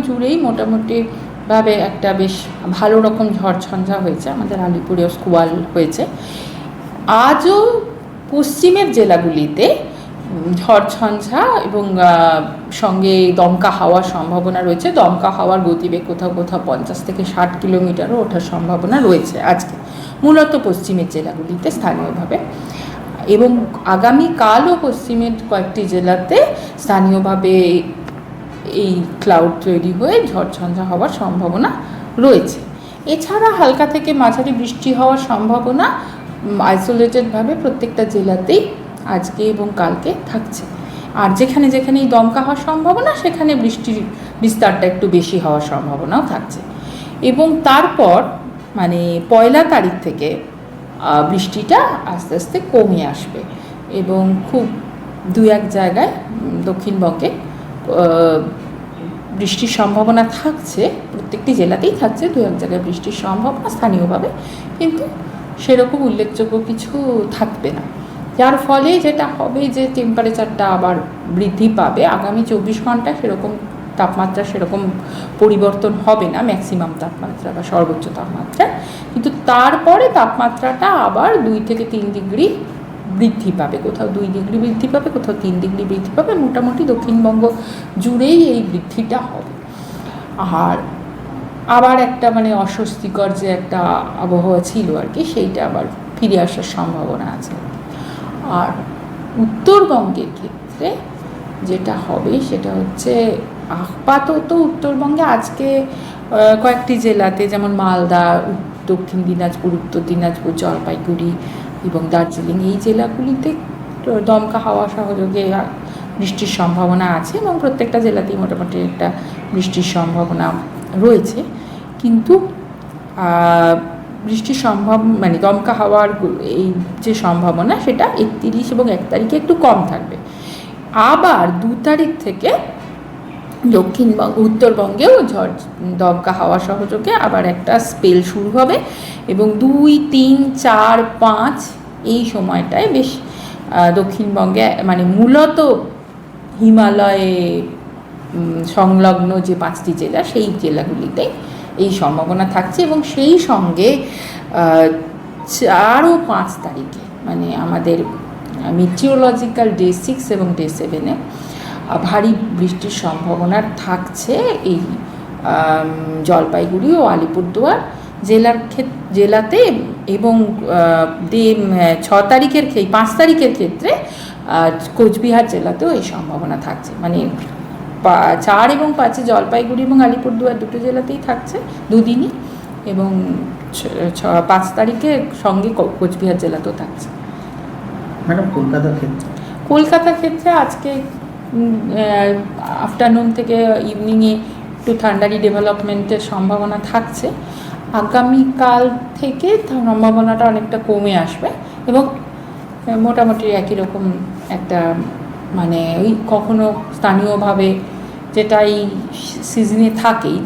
জুড়েই মোটামুটিভাবে একটা বেশ ভালো রকম ঝড়ঝঞ্ঝা হয়েছে, আমাদের আলিপুরেও স্কোয়াল হয়েছে। আজও পশ্চিমের জেলাগুলিতে ঝড়ঝঞ্ঝা এবং সঙ্গে দমকা হাওয়ার সম্ভাবনা রয়েছে। দমকা হাওয়ার গতিবেগ কোথাও কোথাও 50 থেকে 60 কিলোমিটারও ওঠার সম্ভাবনা রয়েছে আজকে, মূলত পশ্চিমের জেলাগুলিতে স্থানীয়ভাবে। এবং আগামীকালও পশ্চিমের কয়েকটি জেলাতে স্থানীয়ভাবে এই ক্লাউড তৈরি হয়ে ঝড়ঝঞ্ঝা হওয়ার সম্ভাবনা রয়েছে। এছাড়া হালকা থেকে মাঝারি বৃষ্টি হওয়ার সম্ভাবনা আইসোলেটেডভাবে প্রত্যেকটা জেলাতেই আজকে এবং কালকে থাকছে। আর যেখানে যেখানে এই দমকা হওয়ার সম্ভাবনা, সেখানে বৃষ্টির বিস্তারটা একটু বেশি হওয়ার সম্ভাবনাও থাকছে। এবং তারপর মানে 1 তারিখ থেকে বৃষ্টিটা আস্তে আস্তে কমে আসবে এবং খুব 2-1 জায়গায় দক্ষিণবঙ্গে বৃষ্টির সম্ভাবনা থাকছে, প্রত্যেকটি জেলাতেই থাকছে 2-1 জায়গায় বৃষ্টির সম্ভাবনা স্থানীয়ভাবে, কিন্তু সেরকম উল্লেখযোগ্য কিছু থাকবে না। যার ফলে যেটা হবে যে টেম্পারেচারটা আবার বৃদ্ধি পাবে। আগামী 24 ঘন্টায় সেরকম তাপমাত্রা সেরকম পরিবর্তন হবে না, ম্যাক্সিমাম তাপমাত্রা বা সর্বোচ্চ তাপমাত্রা, কিন্তু তারপরে তাপমাত্রাটা আবার 2 থেকে 3 ডিগ্রি বৃদ্ধি পাবে। কোথাও 2 ডিগ্রি বৃদ্ধি পাবে, কোথাও 3 ডিগ্রি বৃদ্ধি পাবে। মোটামুটি দক্ষিণবঙ্গ জুড়েই এই বৃদ্ধিটা হবে। আর আবার একটা মানে অস্বস্তিকর যে একটা আবহাওয়া ছিল আর কি, সেইটা আবার ফিরে আসার সম্ভাবনা আছে। আর উত্তরবঙ্গের ক্ষেত্রে যেটা হবে সেটা হচ্ছে, আপাতত উত্তরবঙ্গে আজকে কয়েকটি জেলাতে, যেমন মালদা, দক্ষিণ দিনাজপুর, উত্তর দিনাজপুর, জলপাইগুড়ি এবং দার্জিলিং, এই জেলাগুলিতে দমকা হাওয়া সহযোগে বৃষ্টির সম্ভাবনা আছে এবং প্রত্যেকটা জেলাতেই মোটামুটি একটা বৃষ্টির সম্ভাবনা রয়েছে। কিন্তু বৃষ্টির মানে দমকা হাওয়ার এই যে সম্ভাবনা, সেটা 31 এবং 1 তারিখে একটু কম থাকবে। আবার 2 তারিখ থেকে উত্তরবঙ্গেও দমকা হাওয়া সহযোগে আবার একটা স্পেল শুরু হবে এবং 2, 3, 4, 5 এই সময়টায় বেশ দক্ষিণবঙ্গে মানে মূলত হিমালয়ে সংলগ্ন যে 5টি জেলা, সেই জেলাগুলিতে এই সম্ভাবনা থাকছে। এবং সেই সঙ্গে 4 ও 5 তারিখে মানে আমাদের মেটিওরোলজিক্যাল ডে 6 এবং ডে 7-এ ভারী বৃষ্টির সম্ভাবনা থাকছে এই জলপাইগুড়ি ও আলিপুরদুয়ার জেলাতে। এবং 6 তারিখের 5 তারিখের ক্ষেত্রে কোচবিহার জেলাতেও এই সম্ভাবনা থাকছে। মানে 4 এবং 5-এ জলপাইগুড়ি এবং আলিপুরদুয়ার দুটো জেলাতেই থাকছে দুদিনই, এবং 5 তারিখে সঙ্গে কোচবিহার জেলাতেও থাকছে। ম্যাডাম, কলকাতার ক্ষেত্রে আজকে আফটারনুন থেকে ইভিনিংয়ে একটু থান্ডারি ডেভেলপমেন্টের সম্ভাবনা থাকছে। আগামীকাল থেকে সম্ভাবনাটা অনেকটা কমে আসবে এবং মোটামুটি একই রকম একটা মানে ওই কখনো স্থানীয়ভাবে যেটা এই সিজনে থাকেই,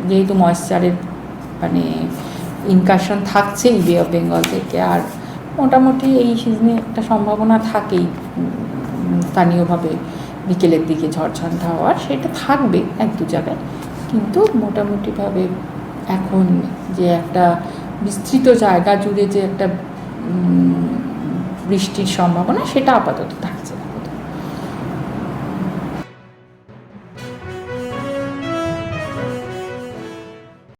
যেহেতু ময়েশ্চারের মানে ইনকাশন থাকছে এই বে অফ বেঙ্গল থেকে, আর মোটামুটি এই সিজনে একটা সম্ভাবনা থাকেই স্থানীয়ভাবে বিকেলের দিকে ঝড়ঝঞ্ঝা হওয়ার, সেটা থাকবে 1-2 জায়গায়। কিন্তু মোটামুটিভাবে এখন যে একটা বিস্তৃত জায়গা জুড়ে যে একটা বৃষ্টির সম্ভাবনা, সেটা আপাতত থাকছে না।